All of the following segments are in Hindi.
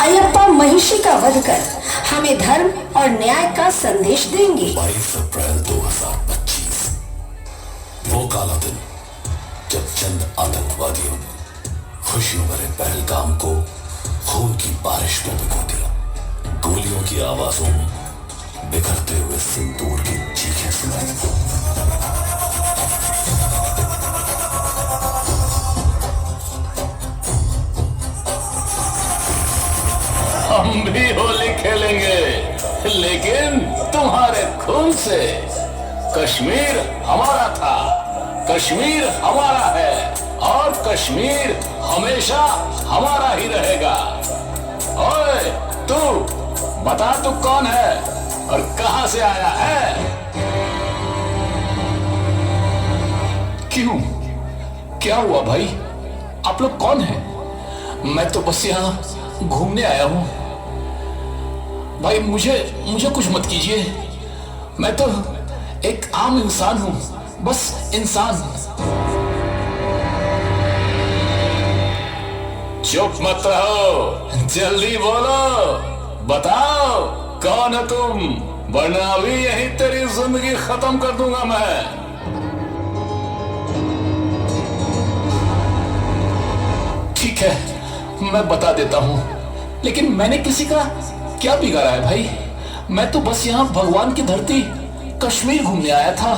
अयप्पा महिषी का वध कर हमें धर्म और न्याय का संदेश देंगे। 22 अप्रैल 2025 वो काला दिन जब चंद आतंकवादियों ने खुशियों भरे पहलगाम को खून की बारिश में भिगो दिया। गोलियों की आवाजों में बिखरते हुए सिंदूर की चीखें सुनाई। हम भी होली खेलेंगे, लेकिन तुम्हारे खून से। कश्मीर हमारा था, कश्मीर हमारा है और कश्मीर हमेशा हमारा ही रहेगा। ओए तू बता, तू कौन है और कहां से आया है? क्यों, क्या हुआ भाई? आप लोग कौन हैं? मैं तो बस यहाँ घूमने आया हूं भाई। मुझे कुछ मत कीजिए। मैं तो एक आम इंसान हूं, बस इंसान। चुप मत रहो, जल्दी बोलो, बताओ कौन है तुम, वरना अभी यही तेरी जिंदगी खत्म कर दूंगा मैं। ठीक है, मैं बता देता हूं, लेकिन मैंने किसी का क्या बिगाड़ा है भाई? मैं तो बस यहां भगवान की धरती कश्मीर घूमने आया था।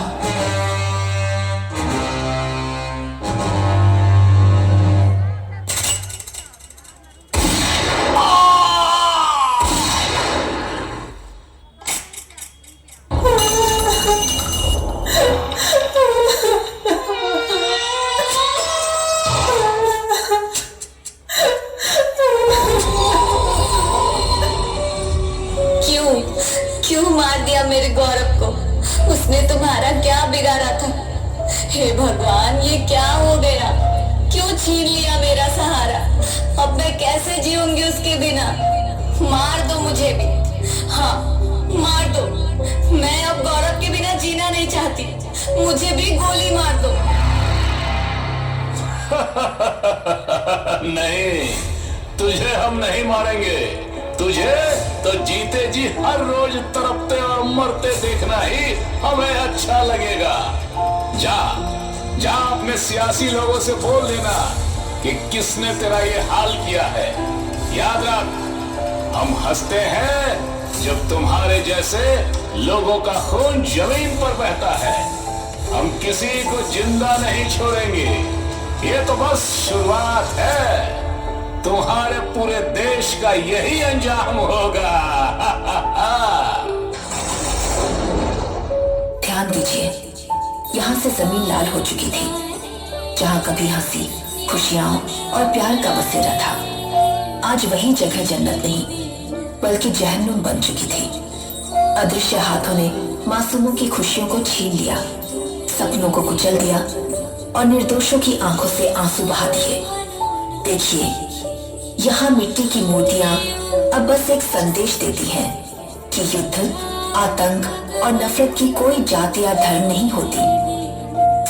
क्यों मार दिया मेरे गौरव को? उसने तुम्हारा क्या बिगाड़ा था? हे भगवान, ये क्या हो गया? क्यों छीन लिया मेरा सहारा? अब मैं कैसे जीऊंगी उसके बिना? मार दो मुझे भी, हाँ मार दो। मैं अब गौरव के बिना जीना नहीं चाहती, मुझे भी गोली मार दो। नहीं, तुझे हम नहीं मारेंगे। तुझे तो जीते जी हर रोज तड़पते और मरते देखना ही हमें अच्छा लगेगा। जा अपने सियासी लोगों से बोल देना कि किसने तेरा ये हाल किया है। याद रख, हम हंसते हैं जब तुम्हारे जैसे लोगों का खून जमीन पर बहता है। हम किसी को जिंदा नहीं छोड़ेंगे, ये तो बस शुरुआत है। तुम्हारे पूरे देश का यही अंजाम होगा। ध्यान दीजिए, यहाँ से जमीन लाल हो चुकी थी। जहाँ कभी हंसी, खुशियां और प्यार का बसेरा था, आज वही जगह जन्नत नहीं बल्कि जहन्नुम बन चुकी थी। अदृश्य हाथों ने मासूमों की खुशियों को छीन लिया, सपनों को कुचल दिया और निर्दोषों की आंखों से आंसू बहा दिए। देखिए, यहाँ मिट्टी की मूर्तियां अब बस एक संदेश देती हैं कि युद्ध, आतंक और नफरत की कोई जाति या धर्म नहीं होती,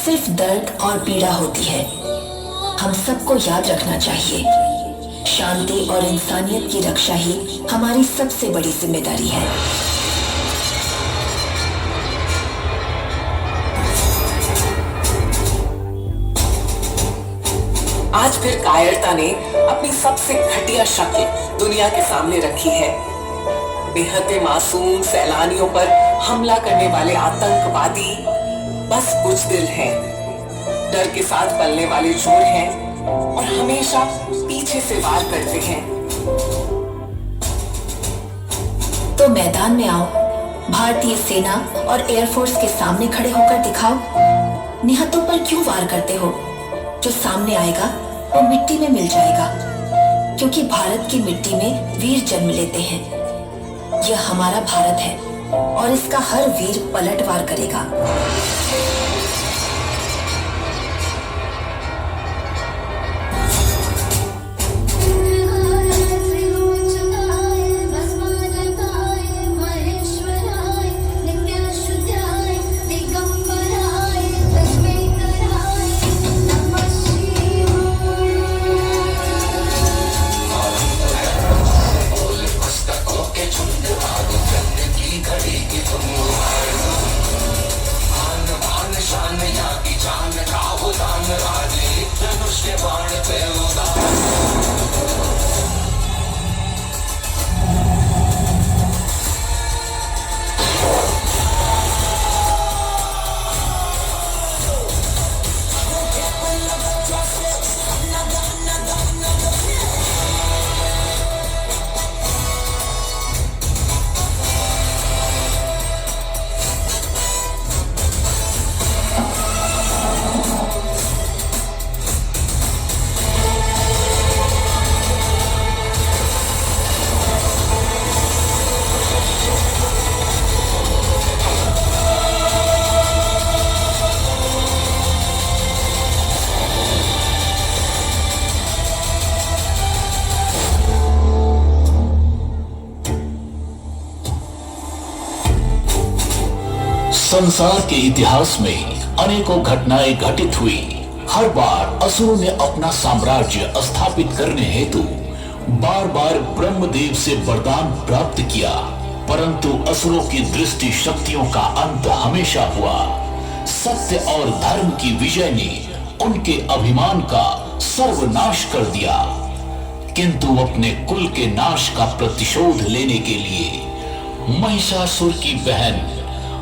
सिर्फ दर्द और पीड़ा होती है। हम सबको याद रखना चाहिए, शांति और इंसानियत की रक्षा ही हमारी सबसे बड़ी जिम्मेदारी है। आज फिर कायरता ने अपनी सबसे घटिया शक्ल दुनिया के सामने रखी है। बेहद मासूम सैलानियों पर हमला करने वाले आतंकवादी बस बुज़दिल हैं, डर के साथ पलने वाले चोर हैं और हमेशा पीछे से वार करते हैं। तो मैदान में आओ, भारतीय सेना और एयरफोर्स के सामने खड़े होकर दिखाओ। निहत्तों पर क्यों वार करते हो? जो सामने आएगा वो मिट्टी में मिल जाएगा, क्योंकि भारत की मिट्टी में वीर जन्म लेते हैं। यह हमारा भारत है और इसका हर वीर पलटवार करेगा। संसार के इतिहास में अनेकों घटनाएं घटित हुई। हर बार असुरों ने अपना साम्राज्य स्थापित करने हेतु बार बार ब्रह्मदेव से वरदान प्राप्त किया, परंतु असुरों की दृष्टि शक्तियों का अंत हमेशा हुआ। सत्य और धर्म की विजय ने उनके अभिमान का सर्वनाश कर दिया, किंतु अपने कुल के नाश का प्रतिशोध लेने के लिए महिषासुर की बहन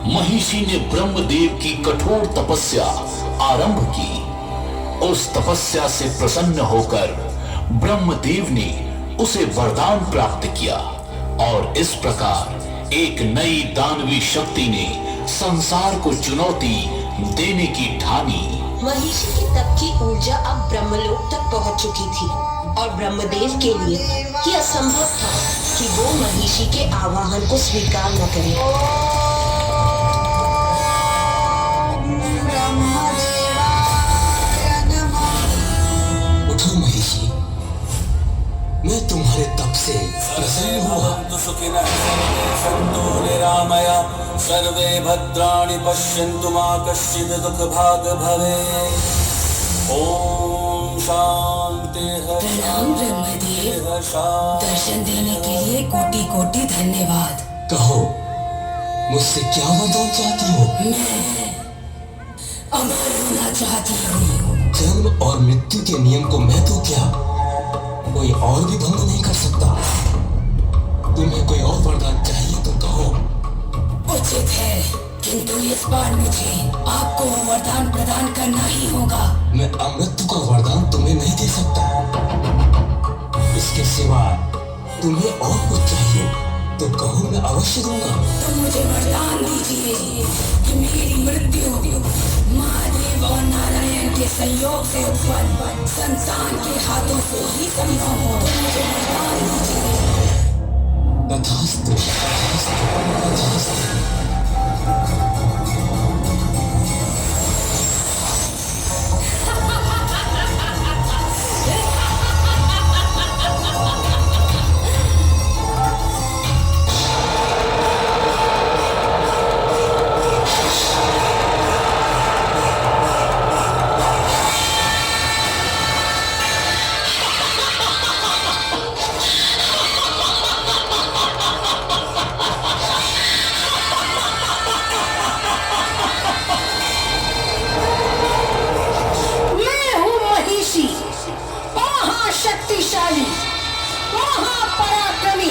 महिषी ने ब्रह्मदेव की कठोर तपस्या आरंभ की। उस तपस्या से प्रसन्न होकर ब्रह्मदेव ने उसे वरदान प्राप्त किया और इस प्रकार एक नई दानवी शक्ति ने संसार को चुनौती देने की ठानी। महिषी के तप की ऊर्जा अब ब्रह्मलोक तक पहुंच चुकी थी और ब्रह्मदेव के लिए यह असंभव था कि वो महिषी के आवाहन को स्वीकार न करे। उठो महिषी, मैं तुम्हारे तप से प्रसन्न हुआ। सर्वे भद्राणि पश्यन्तु मा कश्चित् दुःख भाग भवे। ओम शांति। प्रणाम ब्रह्मदेव, दर्शन देने के लिए कोटि कोटि धन्यवाद। कहो, मुझसे क्या वरदान चाहती हो? मैं अमर होना चाहती हूँ। जन्म और मृत्यु के नियम को मैं तो क्या, कोई और भी भंग नहीं कर सकता। तुम्हें कोई और वरदान चाहिए तो कहो। उचित है, किंतु इस बार मुझे आपको वो वरदान प्रदान करना ही होगा। मैं अमृत का वरदान तुम्हें नहीं दे सकता। इसके सिवा तुम्हें और कुछ चाहिए तो कहो, मैं अवश्य दूंगा। तो मुझे वरदान दीजिए कि मेरी मृत्यु महादेव और नारायण के संयोग से उत्पन्न संतान के हाथों से ही संभव हो। तो मुझे वरदान दीजिए। तथास्तु, तथास्तु, तथास्तु। शक्तिशाली महापराक्रमी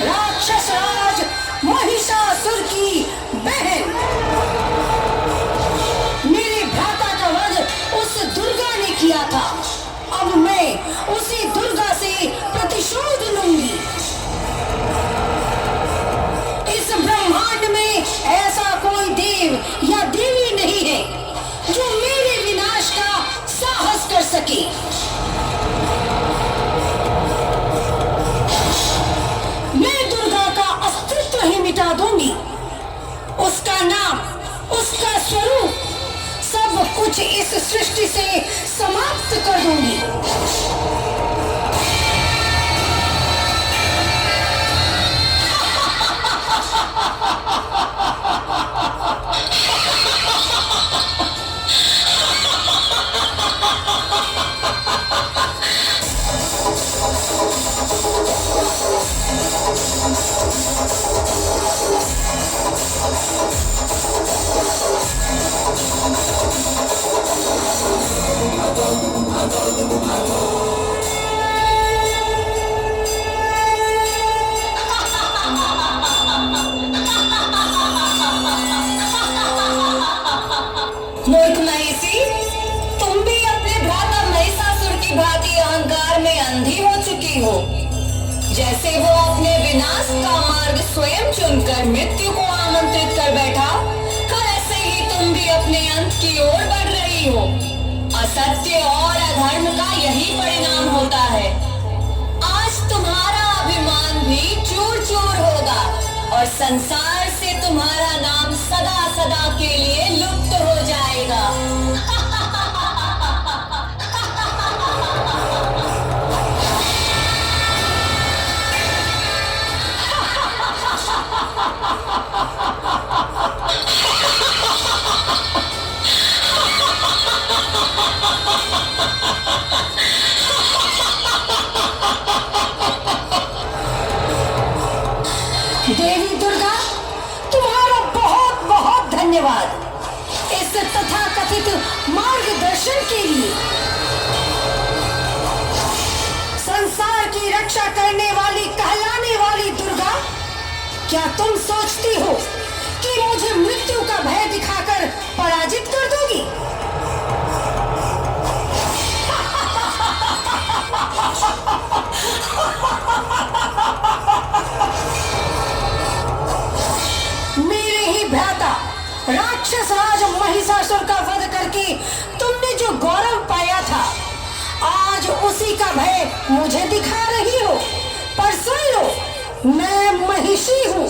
राक्षस राज महिषासुर की बहन। मेरे भ्राता का वध उस दुर्गा ने किया था, अब मैं उसी दुर्गा से प्रतिशोध लूंगी। इस ब्रह्मांड में ऐसा कोई देव या देवी नहीं है जो मेरे विनाश का साहस कर सके। मिटा दूंगी, उसका नाम, उसका स्वरूप, सब कुछ इस सृष्टि से समाप्त कर दूंगी। मूर्ख महिषी, तुम भी अपने भ्राता महिषासुर की भांति अहंकार में अंधी हो चुकी हो। जैसे वो अपने विनाश का मार्ग स्वयं चुनकर मृत्यु को आमंत्रित कर बैठा, ऐसे ही तुम भी अपने अंत की ओर बढ़ रही हो। असत्य और अधर्म का यही परिणाम होता है। आज तुम्हारा अभिमान भी चूर चूर होगा और संसार से तुम्हारा नाम सदा सदा के लिए लुप्त हो जाएगा। धन्यवाद इस तथाकथित मार्गदर्शन के लिए। संसार की रक्षा करने वाली कहलाने वाली दुर्गा, क्या तुम सोचती हो कि मुझे मृत्यु का भय दिखाकर पराजित कर दोगी? मेरे ही भ्राता राक्षस राज महिषासुर का वध करके तुमने जो गौरव पाया था, आज उसी का भय मुझे दिखा रही हो। पर सुन लो, मैं महिषी हूँ।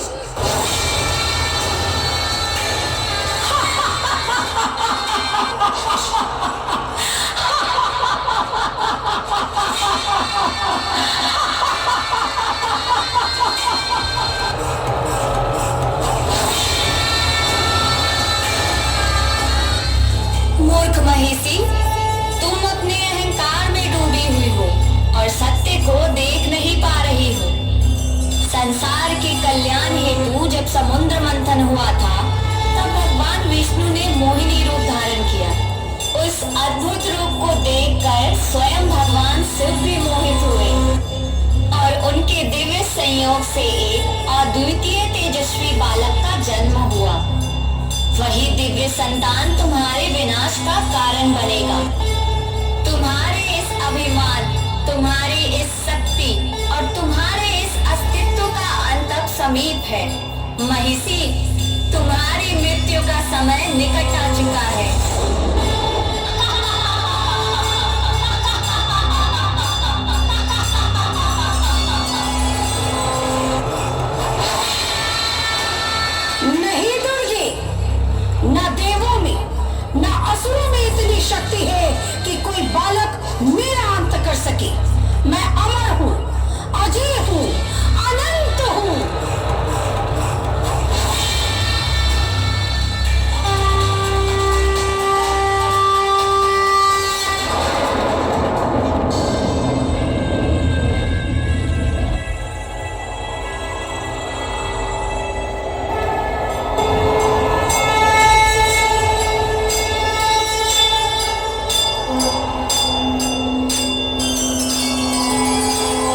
मूर्ख महिषी, तुम अपने अहंकार में डूबी हुई हो और सत्य को देख नहीं पा रही हो। संसार के कल्याण हेतु जब समुद्र मंथन हुआ था, तब भगवान विष्णु ने मोहिनी रूप धारण किया। उस अद्भुत रूप को देखकर स्वयं भगवान शिव भी मोहित हुए और उनके दिव्य संयोग से एक अद्वितीय तेजस्वी बालक का जन्म हुआ। वही दिव्य संतान तुम्हारे विनाश का कारण बनेगा। तुम्हारे इस अभिमान, तुम्हारी इस शक्ति और तुम्हारे इस अस्तित्व का अंत अब समीप है। महिषी, तुम्हारी मृत्यु का समय निकट आ चुका है। नहीं दुर्गे, न देवों में न असुरों में इतनी शक्ति है कि कोई बालक मेरा अंत कर सके। मैं अमर हूँ, अजय हूँ, अनंत हूँ।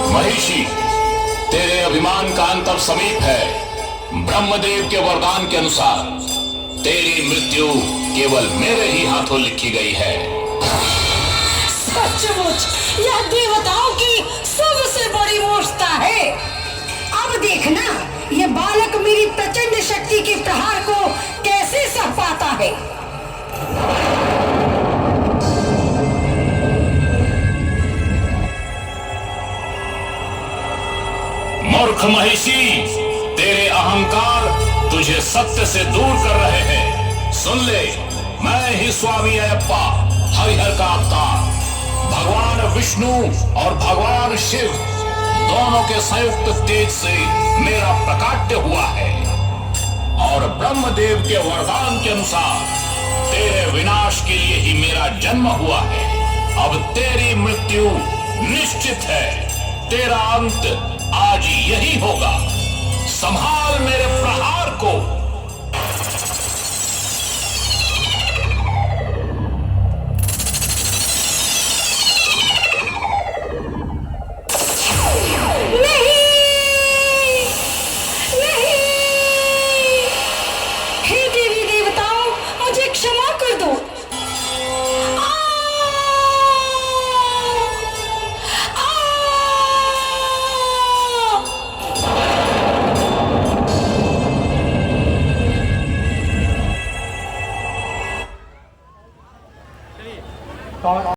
महिषी, तेरे अभिमान का अंत अब समीप है। ब्रह्मदेव के वरदान के अनुसार तेरी मृत्यु केवल मेरे ही हाथों लिखी गई है। सचमुच यह देवताओं की सबसे बड़ी मूर्खता है। अब देखना, यह बालक मेरी प्रचंड शक्ति के प्रहार को कैसे सह पाता है। मूर्ख महिषी, तेरे अहंकार तुझे सत्य से दूर कर रहे हैं। सुन ले, मैं ही स्वामी अयप्पा, हरिहर का अवतार, भगवान विष्णु और भगवान शिव दोनों के संयुक्त तेज से मेरा प्रकाट्य हुआ है और ब्रह्मदेव के वरदान के अनुसार तेरे विनाश के लिए ही मेरा जन्म हुआ है। अब तेरी मृत्यु निश्चित है। तेरा अंत आज यही होगा। संभाल मेरे प्रहार को।